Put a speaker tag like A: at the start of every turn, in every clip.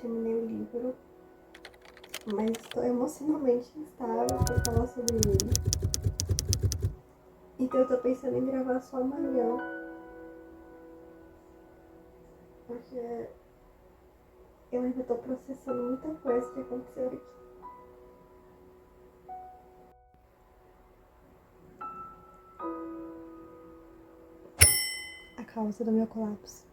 A: Terminei o livro, mas estou emocionalmente instável por falar sobre ele. Então eu tô pensando em gravar só amanhã. Porque eu ainda tô processando muita coisa que aconteceu aqui. A causa do meu colapso.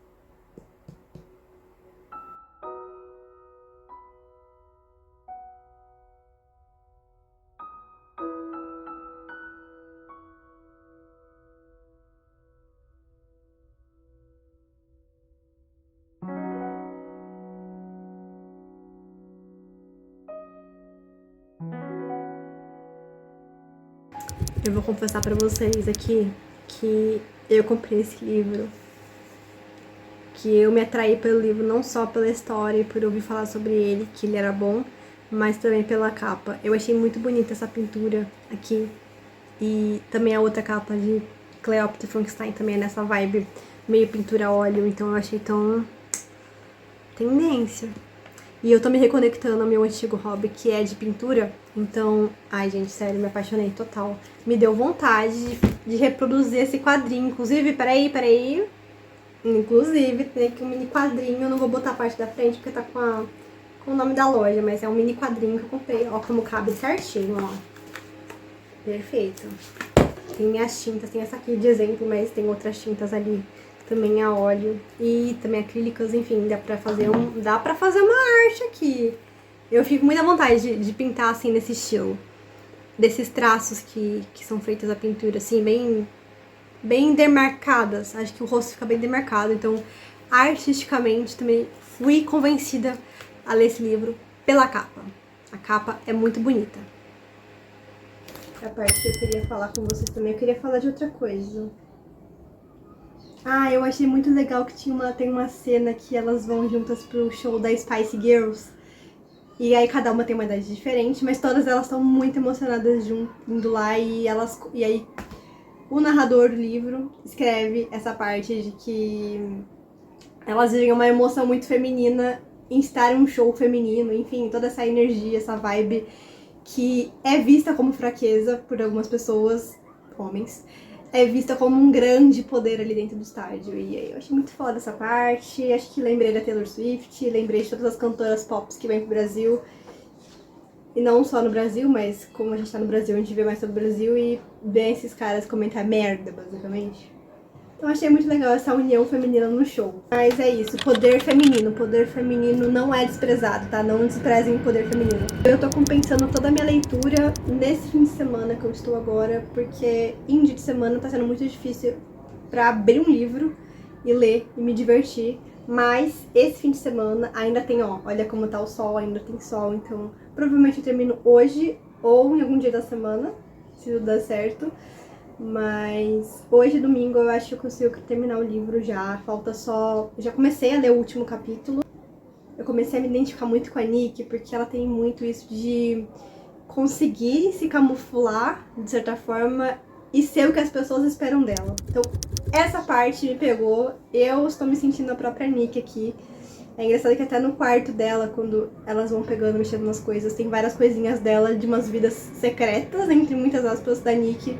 A: Eu vou confessar pra vocês aqui que eu comprei esse livro, que eu me atraí pelo livro não só pela história e por ouvir falar sobre ele, que ele era bom, mas também pela capa. Eu achei muito bonita essa pintura aqui. E também a outra capa de Cleópatra Frankenstein também é nessa vibe meio pintura a óleo, então eu achei tão tendência. E eu tô me reconectando ao meu antigo hobby, que é de pintura. Então, ai gente, sério, me apaixonei total. Me deu vontade de reproduzir esse quadrinho. Inclusive, peraí. Inclusive, tem aqui um mini quadrinho. Eu não vou botar a parte da frente porque tá com o nome da loja, mas é um mini quadrinho que eu comprei. Ó, como cabe certinho, ó. Perfeito. Tem minhas tintas, tem essa aqui de exemplo, mas tem outras tintas ali. Também a óleo e também acrílicas, enfim, dá pra fazer uma arte aqui. Eu fico muito à vontade de pintar assim nesse estilo. Desses traços que são feitos a pintura, assim, bem demarcadas. Acho que o rosto fica bem demarcado. Então, artisticamente, também fui convencida a ler esse livro pela capa. A capa é muito bonita. A parte que eu queria falar com vocês também, eu queria falar de outra coisa. Ah, eu achei muito legal que tem uma cena que elas vão juntas pro show da Spice Girls. E aí cada uma tem uma idade diferente, mas todas elas estão muito emocionadas indo lá e aí o narrador do livro escreve essa parte de que elas vivem uma emoção muito feminina em estar em um show feminino, enfim, toda essa energia, essa vibe que é vista como fraqueza por algumas pessoas, homens, é vista como um grande poder ali dentro do estádio. E aí eu achei muito foda essa parte, acho que lembrei da Taylor Swift, lembrei de todas as cantoras pop que vêm pro Brasil. E não só no Brasil, mas como a gente tá no Brasil, a gente vê mais sobre o Brasil e vê esses caras comentar merda, basicamente. Então achei muito legal essa união feminina no show. Mas é isso, poder feminino não é desprezado, tá? Não desprezem o poder feminino. Eu tô compensando toda a minha leitura nesse fim de semana que eu estou agora, porque em dia de semana tá sendo muito difícil pra abrir um livro e ler e me divertir. Mas esse fim de semana ainda tem, ó, olha como tá o sol, ainda tem sol, então provavelmente eu termino hoje ou em algum dia da semana, se tudo der certo. Mas hoje, domingo, eu acho que eu consigo terminar o livro já. Falta só... Já comecei a ler o último capítulo. Eu comecei a me identificar muito com a Nick, porque ela tem muito isso de conseguir se camuflar, de certa forma, e ser o que as pessoas esperam dela. Então, essa parte me pegou. Eu estou me sentindo a própria Nick aqui. É engraçado que até no quarto dela, quando elas vão pegando, mexendo nas coisas, tem várias coisinhas dela de umas vidas secretas, entre muitas aspas, da Nick,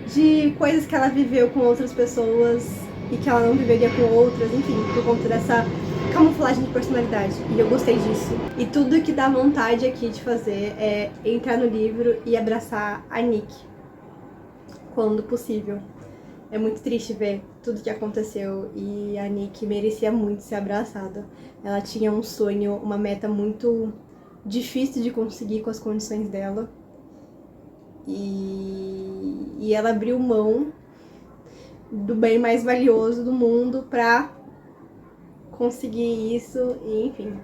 A: de coisas que ela viveu com outras pessoas e que ela não viveria com outras, enfim, por conta dessa camuflagem de personalidade. E eu gostei disso. E tudo que dá vontade aqui de fazer é entrar no livro e abraçar a Nick, quando possível. É muito triste ver tudo que aconteceu e a Nick merecia muito ser abraçada. Ela tinha um sonho, uma meta muito difícil de conseguir com as condições dela. E ela abriu mão do bem mais valioso do mundo pra conseguir isso. E, enfim,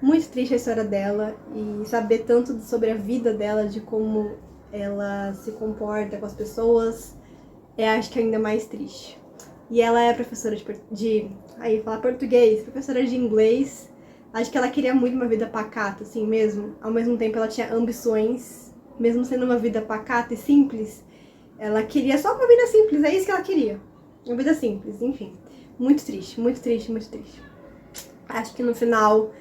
A: muito triste a história dela. E saber tanto sobre a vida dela, de como ela se comporta com as pessoas, acho que ainda mais triste. E ela é professora aí falar português, professora de inglês. Acho que ela queria muito uma vida pacata, assim mesmo. Ao mesmo tempo ela tinha ambições, mesmo sendo uma vida pacata e simples. Ela queria só uma vida simples, é isso que ela queria. Uma vida simples, enfim. Muito triste, muito triste, muito triste. Acho que no final,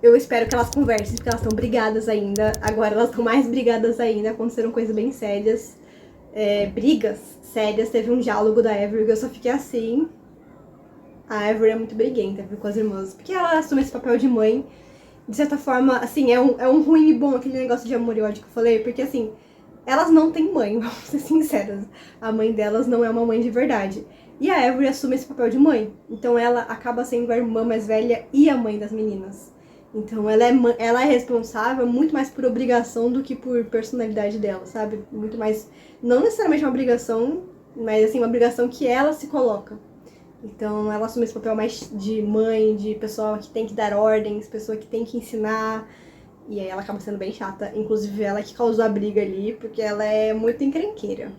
A: eu espero que elas conversem, porque elas estão brigadas ainda. Agora elas estão mais brigadas ainda, aconteceram coisas bem sérias. Brigas sérias, teve um diálogo da Avery que eu só fiquei assim. A Avery é muito briguenta com as irmãs, porque ela assume esse papel de mãe. De certa forma, assim, é um ruim e bom aquele negócio de amor e ódio que eu falei, porque assim, elas não têm mãe, vamos ser sinceras. A mãe delas não é uma mãe de verdade. E a Avery assume esse papel de mãe. Então ela acaba sendo a irmã mais velha e a mãe das meninas. Então ela é responsável muito mais por obrigação do que por personalidade dela, sabe? Muito mais, não necessariamente uma obrigação, mas assim, uma obrigação que ela se coloca. Então ela assume esse papel mais de mãe, de pessoa que tem que dar ordens, pessoa que tem que ensinar. E aí ela acaba sendo bem chata. Inclusive ela que causou a briga ali, porque ela é muito encrenqueira.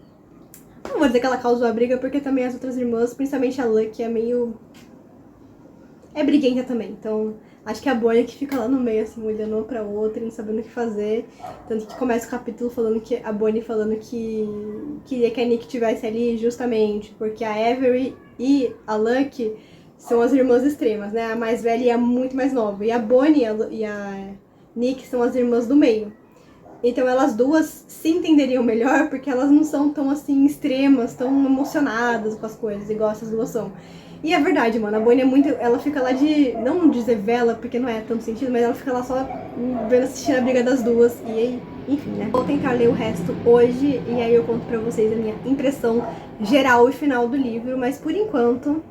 A: Não vou dizer que ela causou a briga, porque também as outras irmãs, principalmente a Lucky, é briguenta também. Então acho que a Bonnie que fica lá no meio, assim, olhando uma pra outra e não sabendo o que fazer. Tanto que começa o capítulo falando que a Bonnie falando que queria que a Nick estivesse ali justamente porque a Avery e a Lucky são as irmãs extremas, né? A mais velha e a muito mais nova. E a Bonnie e a Nick são as irmãs do meio. Então elas duas se entenderiam melhor porque elas não são tão assim extremas, tão emocionadas com as coisas, igual essas duas são. E é verdade, mano, a Bonnie é muito. Ela fica lá de. Não dizer vela, porque não é tanto sentido, mas ela fica lá só vendo, assistindo a briga das duas. E aí, enfim, né? Vou tentar ler o resto hoje e aí eu conto pra vocês a minha impressão geral e final do livro, mas por enquanto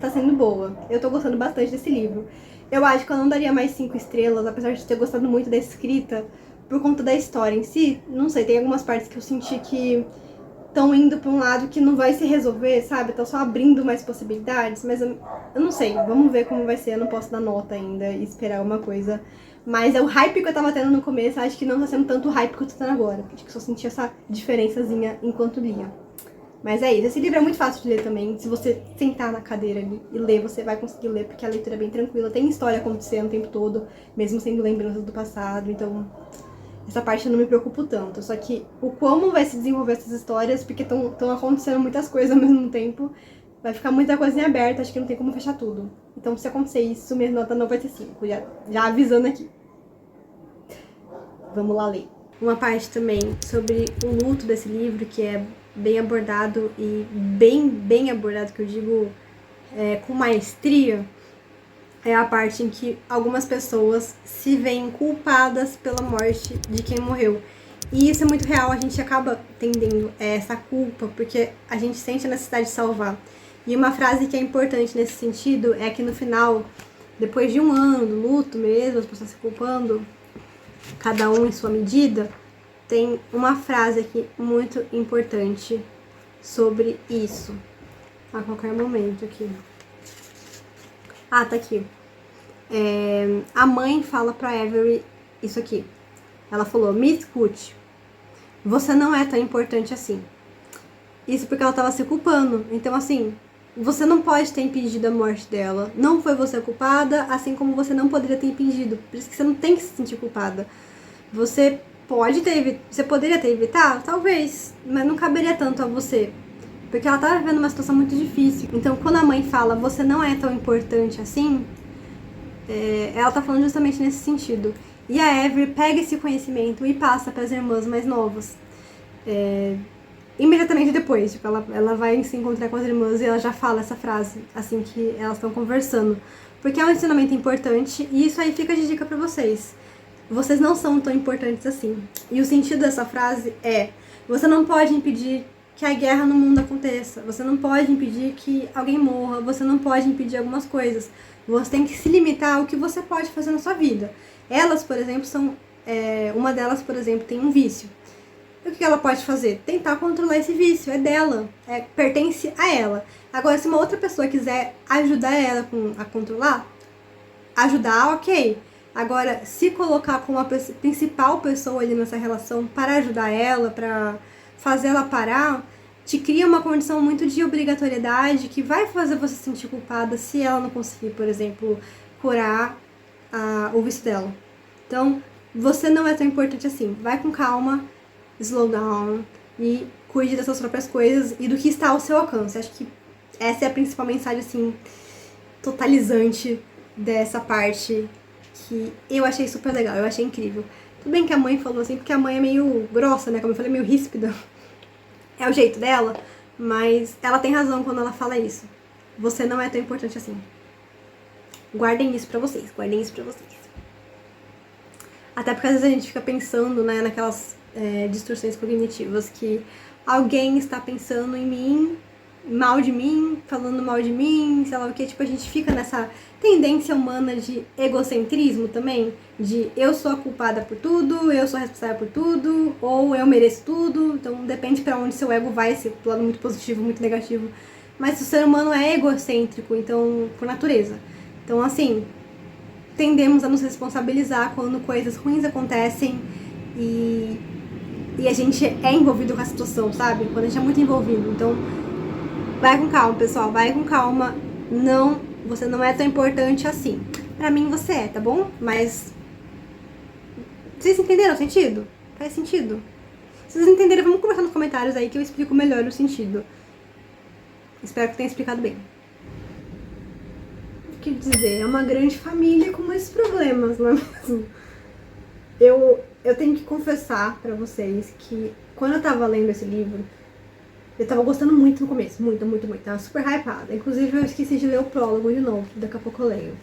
A: tá sendo boa. Eu tô gostando bastante desse livro. Eu acho que eu não daria mais 5 estrelas, apesar de ter gostado muito da escrita, por conta da história em si. Não sei, tem algumas partes que eu senti que estão indo pra um lado que não vai se resolver, sabe? Estão só abrindo mais possibilidades, mas eu não sei. Vamos ver como vai ser, eu não posso dar nota ainda e esperar alguma coisa. Mas é o hype que eu tava tendo no começo, acho que não tá sendo tanto hype que eu tô tendo agora. Acho que só senti essa diferençazinha enquanto lia. Mas é isso, esse livro é muito fácil de ler também. Se você sentar na cadeira ali e ler, você vai conseguir ler, porque a leitura é bem tranquila. Tem história acontecendo o tempo todo, mesmo sendo lembranças do passado, então essa parte eu não me preocupo tanto. Só que o como vai se desenvolver essas histórias, porque estão acontecendo muitas coisas ao mesmo tempo, vai ficar muita coisa em aberto, acho que não tem como fechar tudo. Então se acontecer isso, minha nota não vai ser 5, já avisando aqui. Vamos lá ler. Uma parte também sobre o luto desse livro, que é bem abordado e bem abordado, que eu digo com maestria, é a parte em que algumas pessoas se veem culpadas pela morte de quem morreu. E isso é muito real, a gente acaba tendendo essa culpa, porque a gente sente a necessidade de salvar. E uma frase que é importante nesse sentido é que no final, depois de um ano do luto mesmo, as pessoas se culpando, cada um em sua medida, tem uma frase aqui muito importante sobre isso. A qualquer momento aqui. Ah, tá aqui. A mãe fala pra Avery isso aqui. Ela falou: me escute, você não é tão importante assim. Isso porque ela tava se culpando. Então, assim, você não pode ter impedido a morte dela. Não foi você a culpada, assim como você não poderia ter impedido. Por isso que você não tem que se sentir culpada. Você poderia ter evitado? Talvez, mas não caberia tanto a você. Porque ela tava vivendo uma situação muito difícil. Então, quando a mãe fala, você não é tão importante assim, ela tá falando justamente nesse sentido. E a Avery pega esse conhecimento e passa para as irmãs mais novas. Imediatamente depois, tipo, ela vai se encontrar com as irmãs e ela já fala essa frase, assim que elas estão conversando. Porque é um ensinamento importante e isso aí fica de dica para vocês. Vocês não são tão importantes assim. E o sentido dessa frase é: você não pode impedir que a guerra no mundo aconteça. Você não pode impedir que alguém morra. Você não pode impedir algumas coisas. Você tem que se limitar ao que você pode fazer na sua vida. Elas, por exemplo, uma delas, por exemplo, tem um vício. E o que ela pode fazer? Tentar controlar esse vício. É dela. Pertence a ela. Agora, se uma outra pessoa quiser ajudar ela a controlar, ajudar, ok. Agora, se colocar como a principal pessoa ali nessa relação para ajudar ela, para fazer ela parar, te cria uma condição muito de obrigatoriedade que vai fazer você se sentir culpada se ela não conseguir, por exemplo, curar o vício dela. Então, você não é tão importante assim. Vai com calma, slow down e cuide das suas próprias coisas e do que está ao seu alcance. Acho que Essa é a principal mensagem, assim, totalizante dessa parte, que eu achei super legal, eu achei incrível. Tudo bem que a mãe falou assim, porque a mãe é meio grossa, né, como eu falei, meio ríspida. É o jeito dela, mas ela tem razão quando ela fala isso. Você não é tão importante assim. Guardem isso pra vocês, guardem isso pra vocês. Até porque às vezes a gente fica pensando, né, naquelas distorções cognitivas que alguém está pensando em mim, mal de mim, falando mal de mim, sei lá o que. Tipo, a gente fica nessa tendência humana de egocentrismo também, de eu sou a culpada por tudo, eu sou a responsável por tudo, ou eu mereço tudo. Então depende pra onde seu ego vai, se pro lado muito positivo, muito negativo. Mas o ser humano é egocêntrico, então, por natureza. Então, assim, tendemos a nos responsabilizar quando coisas ruins acontecem e a gente é envolvido com a situação, sabe? Quando a gente é muito envolvido. Então, vai com calma, pessoal, vai com calma. Não, você não é tão importante assim. Pra mim você é, tá bom? Mas vocês entenderam o sentido? Faz sentido? Se vocês entenderem, vamos conversar nos comentários aí que eu explico melhor o sentido. Espero que tenha explicado bem. O que dizer? É uma grande família com muitos problemas, não é mesmo? Eu tenho que confessar pra vocês que quando eu tava lendo esse livro, eu tava gostando muito no começo, muito, muito, muito. Tava super hypada. Inclusive eu esqueci de ler o prólogo de novo, que daqui a pouco eu leio.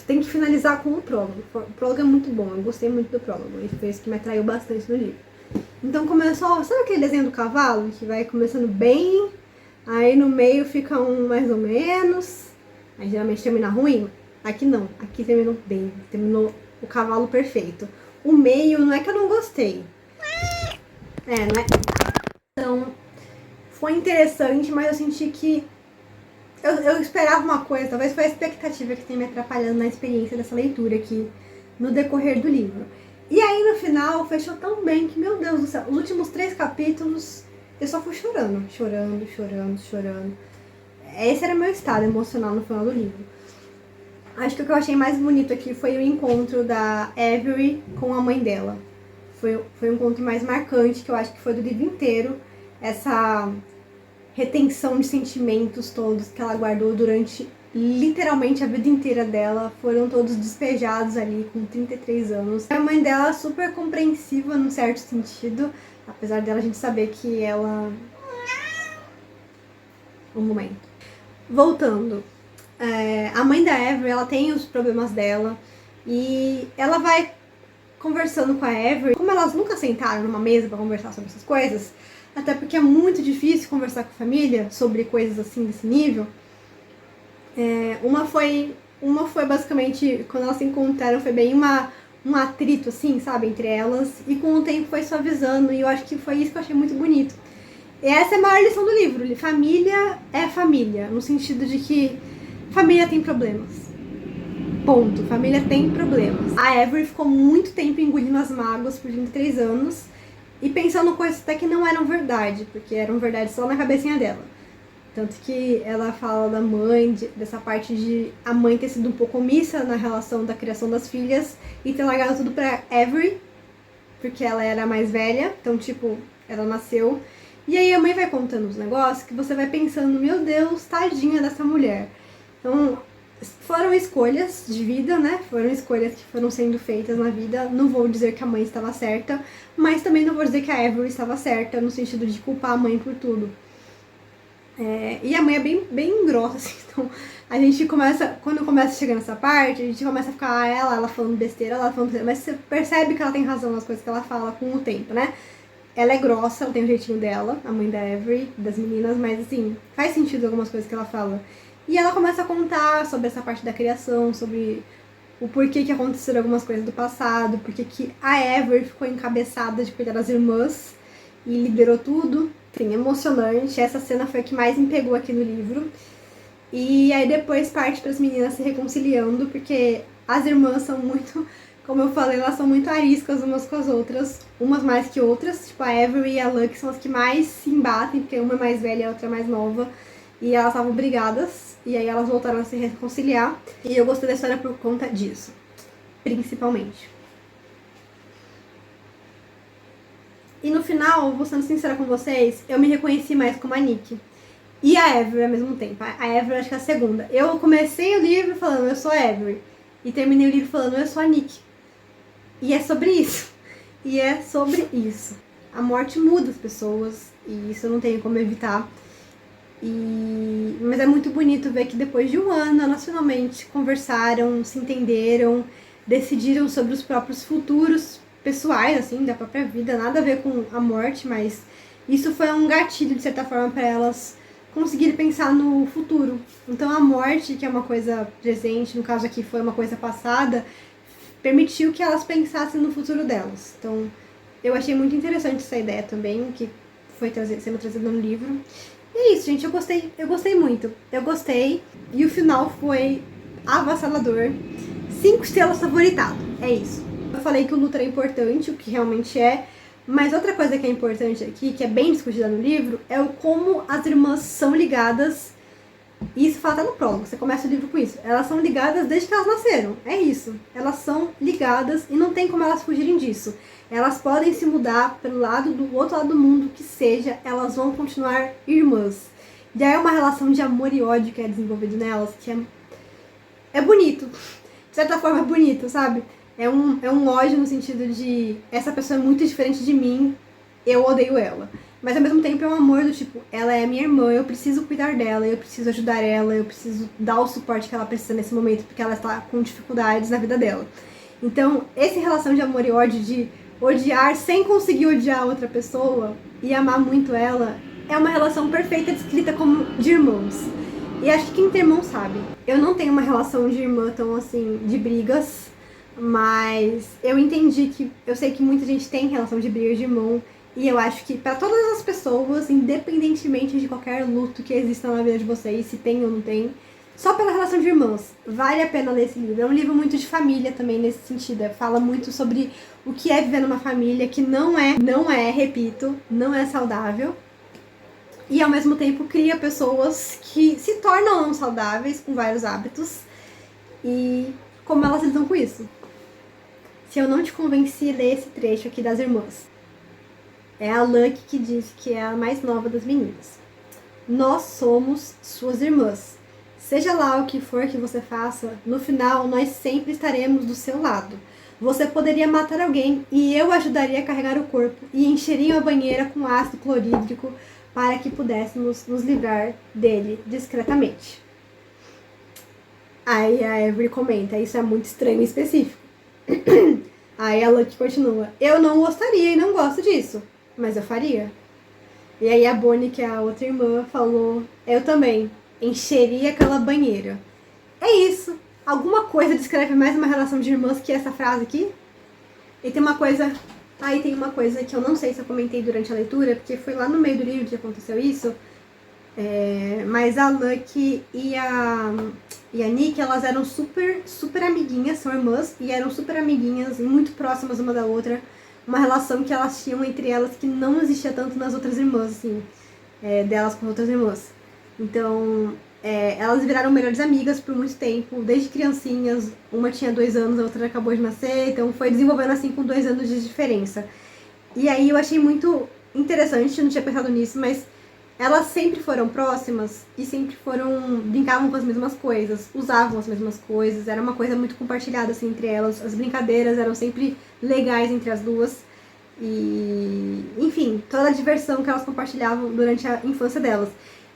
A: Tem que finalizar com o prólogo. O prólogo é muito bom, eu gostei muito do prólogo. E foi isso que me atraiu bastante no livro. Então começou, sabe aquele desenho do cavalo? Que vai começando bem, aí no meio fica um mais ou menos, aí geralmente termina ruim. Aqui não, aqui terminou bem, terminou o cavalo perfeito. O meio não é que eu não gostei. Não é? Então, foi interessante, mas eu senti que eu esperava uma coisa, talvez foi a expectativa que tem me atrapalhando na experiência dessa leitura aqui, no decorrer do livro. E aí no final fechou tão bem que, meu Deus do céu, os últimos 3 capítulos eu só fui chorando, chorando, chorando, chorando. Esse era meu estado emocional no final do livro. Acho que o que eu achei mais bonito aqui foi o encontro da Avery com a mãe dela. Foi o encontro mais marcante, que eu acho que foi do livro inteiro. Essa retenção de sentimentos todos que ela guardou durante literalmente a vida inteira dela, foram todos despejados ali com 33 anos. A mãe dela super compreensiva num certo sentido, apesar dela a gente saber que ela... Um momento. Voltando. A mãe da Avery, ela tem os problemas dela e ela vai conversando com a Avery. Como elas nunca sentaram numa mesa pra conversar sobre essas coisas, até porque é muito difícil conversar com a família sobre coisas assim desse nível. Uma foi basicamente, quando elas se encontraram, foi bem um atrito, assim, sabe, entre elas. E com o tempo foi suavizando, e eu acho que foi isso que eu achei muito bonito. E essa é a maior lição do livro. Família é família, no sentido de que família tem problemas. Ponto. Família tem problemas. A Avery ficou muito tempo engolindo as mágoas por 23 anos e pensando coisas até que não eram verdade, porque eram verdade só na cabecinha dela. Tanto que ela fala da mãe, dessa parte de a mãe ter sido um pouco omissa na relação da criação das filhas e ter largado tudo pra Avery, porque ela era a mais velha, então, tipo, ela nasceu. E aí a mãe vai contando os negócios que você vai pensando, meu Deus, tadinha dessa mulher. Então, foram escolhas de vida, né? Foram escolhas que foram sendo feitas na vida. Não vou dizer que a mãe estava certa, mas também não vou dizer que a Avery estava certa, no sentido de culpar a mãe por tudo. E a mãe é bem grossa, assim, então a gente começa, quando começa a chegar nessa parte, a gente começa a ficar ela falando besteira, ela falando besteira, mas você percebe que ela tem razão nas coisas que ela fala com o tempo, né? Ela é grossa, ela tem o jeitinho dela, a mãe da Avery, das meninas, mas assim, faz sentido algumas coisas que ela fala. E ela começa a contar sobre essa parte da criação, sobre o porquê que aconteceram algumas coisas do passado, porquê que a Avery ficou encabeçada de cuidar das irmãs e liderou tudo. Enfim, emocionante. Essa cena foi a que mais me pegou aqui no livro. E aí depois parte para as meninas se reconciliando, porque as irmãs são muito, como eu falei, elas são muito ariscas umas com as outras, umas mais que outras. Tipo, a Avery e a Lucky são as que mais se embatem, porque uma é mais velha e a outra é mais nova. E elas estavam brigadas, e aí elas voltaram a se reconciliar. E eu gostei da história por conta disso, principalmente. E no final, vou sendo sincera com vocês, eu me reconheci mais como a Nick. e a Avery ao mesmo tempo. A Avery acho que é a segunda. Eu comecei o livro falando, eu sou a Avery. E terminei o livro falando, eu sou a Nick. E é sobre isso. E é sobre isso. A morte muda as pessoas, e isso não tem como evitar. Mas é muito bonito ver que depois de um ano elas finalmente conversaram, se entenderam, decidiram sobre os próprios futuros pessoais, assim, da própria vida, nada a ver com a morte, mas isso foi um gatilho, de certa forma, para elas conseguirem pensar no futuro. Então a morte, que é uma coisa presente, no caso aqui foi uma coisa passada, permitiu que elas pensassem no futuro delas. Então eu achei muito interessante essa ideia também, que foi sendo trazida no livro. E é isso, gente, eu gostei muito. Eu gostei, e o final foi avassalador. 5 estrelas favoritado, é isso. Eu falei que o luto era importante, o que realmente é, mas outra coisa que é importante aqui, que é bem discutida no livro, é o como as irmãs são ligadas, e isso fala até no prólogo, você começa o livro com isso. Elas são ligadas desde que elas nasceram, é isso. Elas são ligadas e não tem como elas fugirem disso. Elas podem se mudar pelo lado do outro lado do mundo, que seja, elas vão continuar irmãs. Já é uma relação de amor e ódio que é desenvolvido nelas, que é bonito. De certa forma é bonito, sabe? É um ódio no sentido de essa pessoa é muito diferente de mim, eu odeio ela. Mas ao mesmo tempo é um amor do tipo, ela é minha irmã, eu preciso cuidar dela, eu preciso ajudar ela, eu preciso dar o suporte que ela precisa nesse momento, porque ela está com dificuldades na vida dela. Então, essa relação de amor e ódio, de odiar sem conseguir odiar outra pessoa e amar muito ela, é uma relação perfeita descrita como de irmãos. E acho que quem tem irmão sabe. Eu não tenho uma relação de irmã tão assim, de brigas, mas eu entendi que, eu sei que muita gente tem relação de briga de irmão, e eu acho que para todas as pessoas, independentemente de qualquer luto que exista na vida de vocês, se tem ou não tem, só pela relação de irmãos, vale a pena ler esse livro. É um livro muito de família também, nesse sentido. Fala muito sobre o que é viver numa família que não é, repito, não é saudável. E ao mesmo tempo cria pessoas que se tornam não saudáveis com vários hábitos. E como elas lidam com isso. Se eu não te convenci, lê esse trecho aqui das irmãs. É a Lucky que diz que é a mais nova das meninas. Nós somos suas irmãs. Seja lá o que for que você faça, no final nós sempre estaremos do seu lado. Você poderia matar alguém e eu ajudaria a carregar o corpo e encheria a banheira com ácido clorídrico para que pudéssemos nos livrar dele discretamente. Aí a Avery comenta, isso é muito estranho e específico. Aí a Lucky continua, eu não gostaria e não gosto disso, mas eu faria. E aí a Bonnie, que é a outra irmã, falou, eu também, encheria aquela banheira. É isso. Alguma coisa descreve mais uma relação de irmãs que essa frase aqui? E tem uma coisa... Aí tem uma coisa que eu não sei se eu comentei durante a leitura, porque foi lá no meio do livro que aconteceu isso. Mas a Lucky e a Nick, elas eram super amiguinhas, são irmãs, e eram super amiguinhas, muito próximas uma da outra. Uma relação que elas tinham entre elas que não existia tanto nas outras irmãs, assim, delas com outras irmãs. Então, elas viraram melhores amigas por muito tempo, desde criancinhas. Uma tinha 2 anos, a outra acabou de nascer, então foi desenvolvendo assim com 2 anos de diferença. E aí eu achei muito interessante, não tinha pensado nisso, mas elas sempre foram próximas e sempre brincavam com as mesmas coisas, usavam as mesmas coisas, era uma coisa muito compartilhada assim entre elas, as brincadeiras eram sempre legais entre as duas e, enfim, toda a diversão que elas compartilhavam durante a infância delas.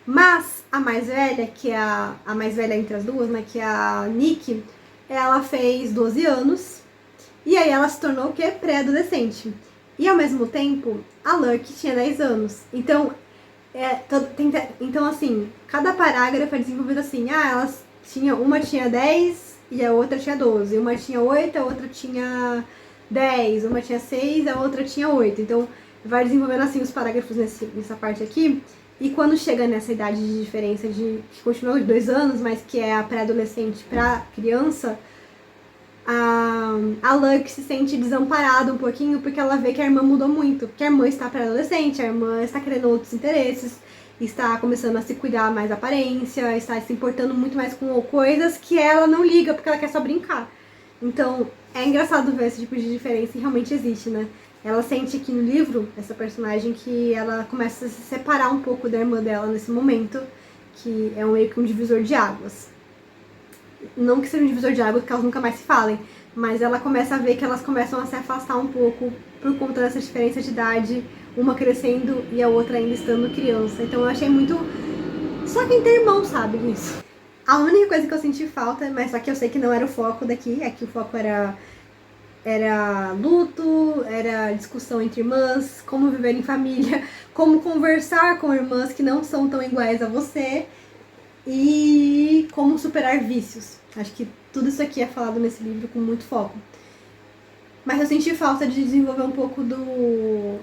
A: Mas a mais velha, que é a mais velha entre as duas, né, que é a Nick, ela fez 12 anos e aí ela se tornou o quê? Pré-adolescente. E ao mesmo tempo, a Lucky tinha 10 anos. Então, então assim, cada parágrafo é desenvolvido assim, uma tinha 10 e a outra tinha 12, uma tinha 8, a outra tinha 10, uma tinha 6, a outra tinha 8. Então, vai desenvolvendo assim os parágrafos nessa parte aqui. E quando chega nessa idade de diferença que continua de 2 anos, mas que é a pré-adolescente pra criança, a Lucky se sente desamparada um pouquinho porque ela vê que a irmã mudou muito. Porque a irmã está pré-adolescente, a irmã está querendo outros interesses, está começando a se cuidar mais da aparência, está se importando muito mais com coisas que ela não liga porque ela quer só brincar. Então, é engraçado ver esse tipo de diferença e realmente existe, né? Ela sente aqui no livro, essa personagem, que ela começa a se separar um pouco da irmã dela nesse momento. que é meio que um divisor de águas. Não que seja um divisor de águas, que elas nunca mais se falem, mas ela começa a ver que elas começam a se afastar um pouco por conta dessa diferença de idade, uma crescendo e a outra ainda estando criança. Então eu achei muito... Só quem tem irmão sabe disso. A única coisa que eu senti falta, mas só que eu sei que não era o foco daqui, é que o foco era luto, era discussão entre irmãs, como viver em família, como conversar com irmãs que não são tão iguais a você e como superar vícios. Acho que tudo isso aqui é falado nesse livro com muito foco. Mas eu senti falta de desenvolver um pouco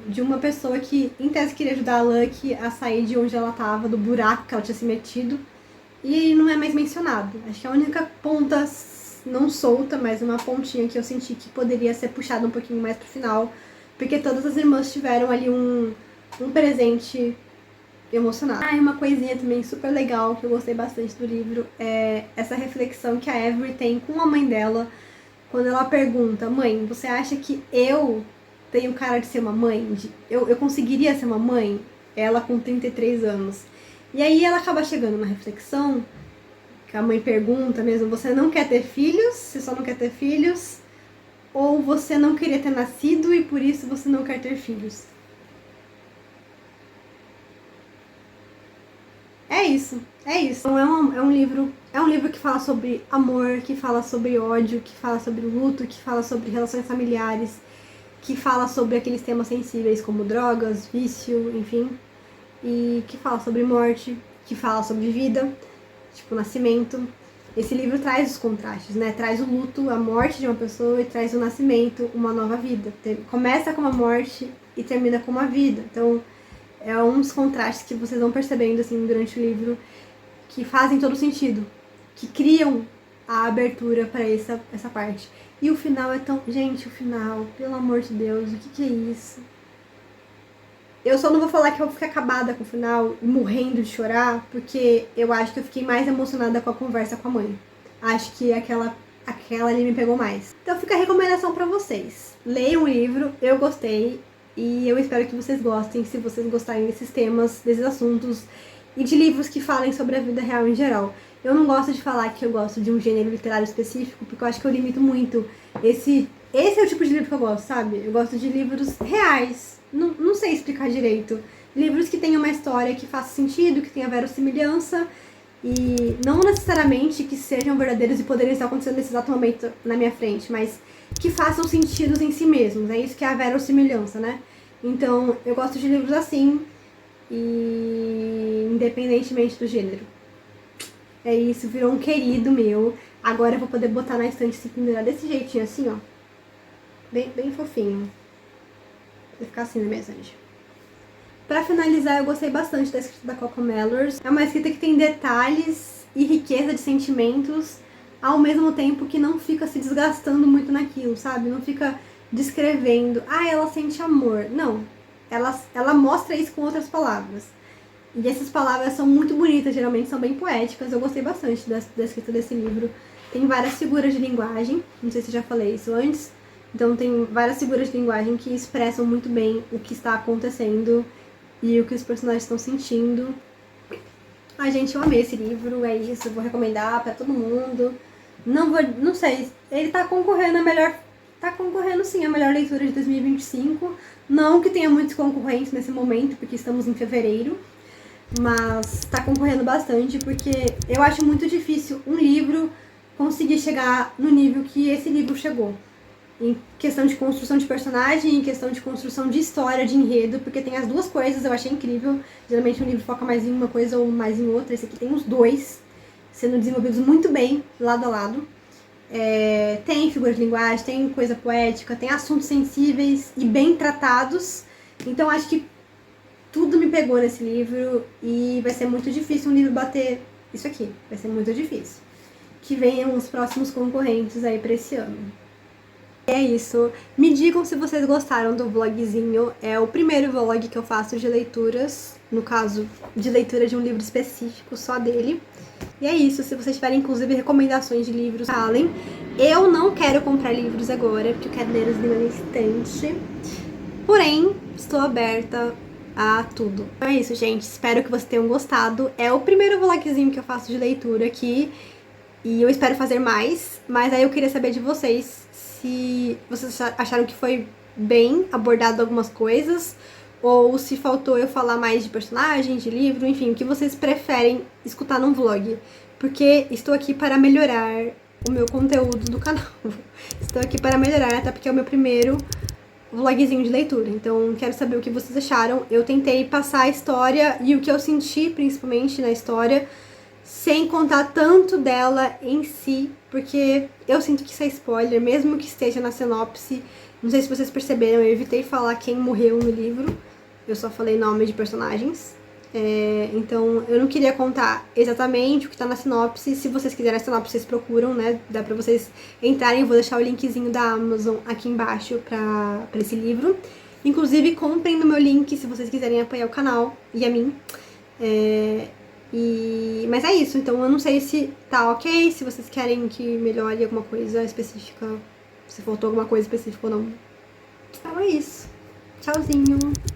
A: de uma pessoa que, em tese, queria ajudar a Lucky a sair de onde ela estava, do buraco que ela tinha se metido. E não é mais mencionado. Acho que a única ponta, não solta, mas uma pontinha que eu senti que poderia ser puxada um pouquinho mais pro final. Porque todas as irmãs tiveram ali um presente emocionado. Ah, e uma coisinha também super legal que eu gostei bastante do livro é essa reflexão que a Avery tem com a mãe dela. Quando ela pergunta, mãe, você acha que eu tenho cara de ser uma mãe? Eu conseguiria ser uma mãe? Ela com 33 anos. E aí ela acaba chegando numa reflexão, que a mãe pergunta mesmo, você não quer ter filhos? Você só não quer ter filhos? Ou você não queria ter nascido e por isso você não quer ter filhos? É isso. Então é um livro que fala sobre amor, que fala sobre ódio, que fala sobre luto, que fala sobre relações familiares, que fala sobre aqueles temas sensíveis como drogas, vício, enfim, e que fala sobre morte, que fala sobre vida, tipo nascimento. Esse livro traz os contrastes, né? Traz o luto, a morte de uma pessoa e traz o nascimento, uma nova vida. Começa com uma morte e termina com uma vida. Então, é uns contrastes que vocês vão percebendo assim durante o livro que fazem todo sentido, que criam a abertura para essa parte. E o final é tão... Gente, o final, pelo amor de Deus, o que é isso? Eu só não vou falar que eu fiquei acabada com o final, morrendo de chorar, porque eu acho que eu fiquei mais emocionada com a conversa com a mãe. Acho que aquela ali me pegou mais. Então fica a recomendação pra vocês. Leiam o livro, eu gostei. E eu espero que vocês gostem, se vocês gostarem desses temas, desses assuntos e de livros que falem sobre a vida real em geral. Eu não gosto de falar que eu gosto de um gênero literário específico, porque eu acho que eu limito muito. Esse é o tipo de livro que eu gosto, sabe? Eu gosto de livros reais, não sei explicar direito. Livros que tenham uma história que faça sentido, que tenha verossimilhança, e não necessariamente que sejam verdadeiros e poderiam estar acontecendo nesse exato momento na minha frente, mas que façam sentido em si mesmos. É isso que é a verossimilhança, né? Então, eu gosto de livros assim, e independentemente do gênero. É isso, virou um querido meu. Agora eu vou poder botar na estante se pendurar desse jeitinho assim, ó. Bem fofinho. Vai ficar assim na minha estante. Pra finalizar, eu gostei bastante da escrita da Coco Mellors. É uma escrita que tem detalhes e riqueza de sentimentos, ao mesmo tempo que não fica se desgastando muito naquilo, sabe? Não fica descrevendo, ela sente amor. Não, ela mostra isso com outras palavras. E essas palavras são muito bonitas, geralmente são bem poéticas. Eu gostei bastante da escrita desse livro. Tem várias figuras de linguagem, não sei se eu já falei isso antes. Então tem várias figuras de linguagem que expressam muito bem o que está acontecendo e o que os personagens estão sentindo. Ai, gente, eu amei esse livro, é isso, eu vou recomendar pra todo mundo. Não sei, ele tá concorrendo sim a melhor leitura de 2025. Não que tenha muitos concorrentes nesse momento, porque estamos em fevereiro, mas tá concorrendo bastante, porque eu acho muito difícil um livro conseguir chegar no nível que esse livro chegou. Em questão de construção de personagem, em questão de construção de história, de enredo, porque tem as duas coisas, eu achei incrível. Geralmente um livro foca mais em uma coisa ou mais em outra, esse aqui tem os dois sendo desenvolvidos muito bem, lado a lado. Tem figura de linguagem, tem coisa poética, tem assuntos sensíveis e bem tratados. Então acho que tudo me pegou nesse livro e vai ser muito difícil um livro bater isso aqui, vai ser muito difícil. Que venham os próximos concorrentes aí pra esse ano. É isso. Me digam se vocês gostaram do vlogzinho. É o primeiro vlog que eu faço de leituras. No caso, de leitura de um livro específico, só dele. E é isso. Se vocês tiverem, inclusive, recomendações de livros, falem. Eu não quero comprar livros agora, porque eu quero ler os livros na estante. Porém, estou aberta a tudo. Então é isso, gente. Espero que vocês tenham gostado. É o primeiro vlogzinho que eu faço de leitura aqui. E eu espero fazer mais. Mas aí eu queria saber de vocês se vocês acharam que foi bem abordado algumas coisas, ou se faltou eu falar mais de personagem, de livro, enfim, o que vocês preferem escutar num vlog. Porque estou aqui para melhorar o meu conteúdo do canal. Estou aqui para melhorar, até porque é o meu primeiro vlogzinho de leitura. Então, quero saber o que vocês acharam. Eu tentei passar a história e o que eu senti, principalmente na história, sem contar tanto dela em si, porque eu sinto que isso é spoiler, mesmo que esteja na sinopse. Não sei se vocês perceberam, eu evitei falar quem morreu no livro, eu só falei nome de personagens. Então eu não queria contar exatamente o que tá na sinopse. Se vocês quiserem a sinopse, vocês procuram, né? Dá pra vocês entrarem, eu vou deixar o linkzinho da Amazon aqui embaixo pra esse livro. Inclusive, comprem no meu link se vocês quiserem apoiar o canal e a mim. Mas é isso, então eu não sei se tá ok, se vocês querem que melhore alguma coisa específica, se faltou alguma coisa específica ou não. Então é isso. Tchauzinho!